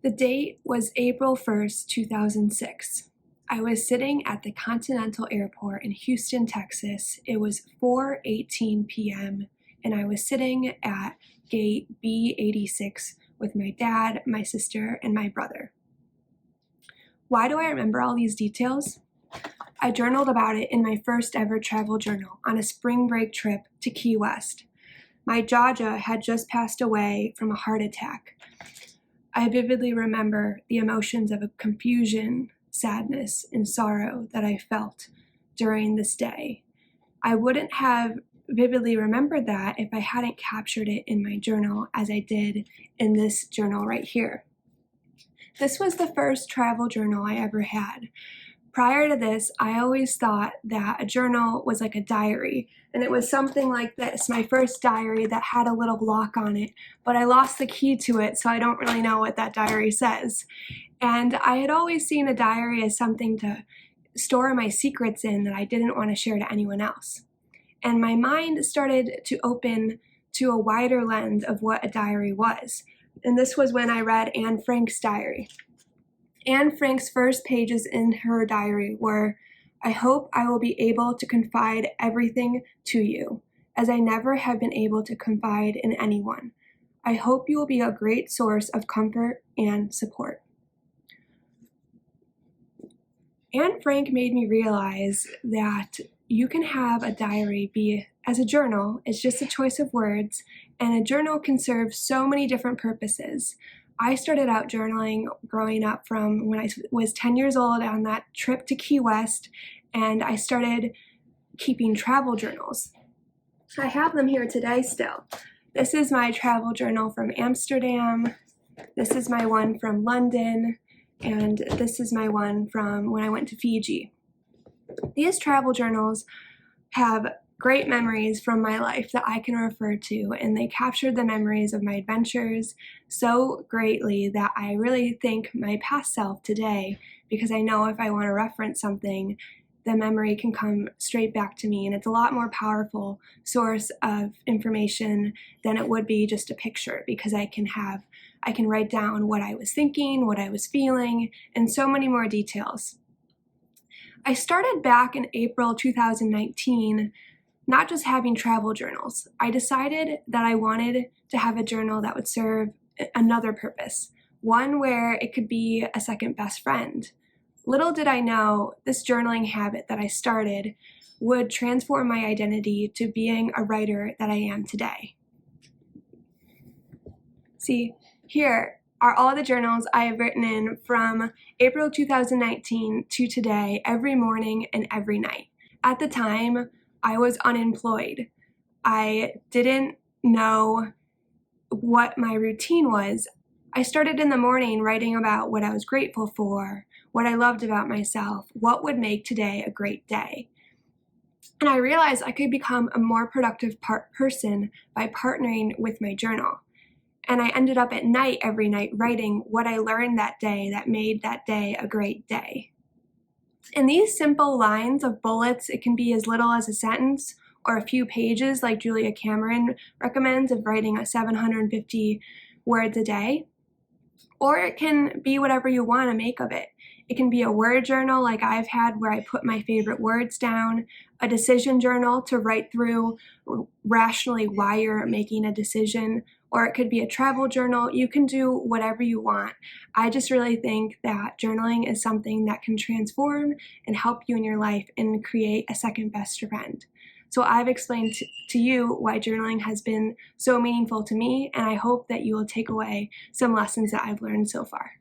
The date was April 1st, 2006. I was sitting at the Continental Airport in Houston, Texas. It was 4:18 p.m. and I was sitting at gate B86 with my dad, my sister, and my brother. Why do I remember all these details? I journaled about it in my first ever travel journal on a spring break trip to Key West. My Jaja had just passed away from a heart attack. I vividly remember the emotions of confusion, sadness, and sorrow that I felt during this day. I wouldn't have vividly remembered that if I hadn't captured it in my journal as I did in this journal right here. This was the first travel journal I ever had. Prior to this, I always thought that a journal was like a diary, and it was something like this, my first diary that had a little lock on it, but I lost the key to it, so I don't really know what that diary says. And I had always seen a diary as something to store my secrets in that I didn't want to share to anyone else. And my mind started to open to a wider lens of what a diary was. And this was when I read Anne Frank's diary. Anne Frank's first pages in her diary were, "I hope I will be able to confide everything to you, as I never have been able to confide in anyone. I hope you will be a great source of comfort and support." Anne Frank made me realize that you can have a diary be as a journal. It's just a choice of words, and a journal can serve so many different purposes. I started out journaling growing up from when I was 10 years old on that trip to Key West, and I started keeping travel journals. I have them here today still. This is my travel journal from Amsterdam. This is my one from London, and this is my one from when I went to Fiji. These travel journals have great memories from my life that I can refer to, and they captured the memories of my adventures so greatly that I really thank my past self today, because I know if I want to reference something, the memory can come straight back to me, and it's a lot more powerful source of information than it would be just a picture, because I can write down what I was thinking, what I was feeling, and so many more details. I started back in April 2019 not just having travel journals. I decided that I wanted to have a journal that would serve another purpose, one where it could be a second best friend. Little did I know this journaling habit that I started would transform my identity to being a writer that I am today. See, here are all the journals I have written in from April 2019 to today, every morning and every night. At the time, I was unemployed. I didn't know what my routine was. I started in the morning writing about what I was grateful for, what I loved about myself, what would make today a great day. And I realized I could become a more productive person by partnering with my journal. And I ended up at night every night writing what I learned that day that made that day a great day. In these simple lines of bullets, it can be as little as a sentence or a few pages like Julia Cameron recommends of writing 750 words a day. Or it can be whatever you want to make of it. It can be a word journal like I've had where I put my favorite words down, a decision journal to write through rationally why you're making a decision, or it could be a travel journal. You can do whatever you want. I just really think that journaling is something that can transform and help you in your life and create a second best friend. So I've explained to you why journaling has been so meaningful to me, and I hope that you will take away some lessons that I've learned so far.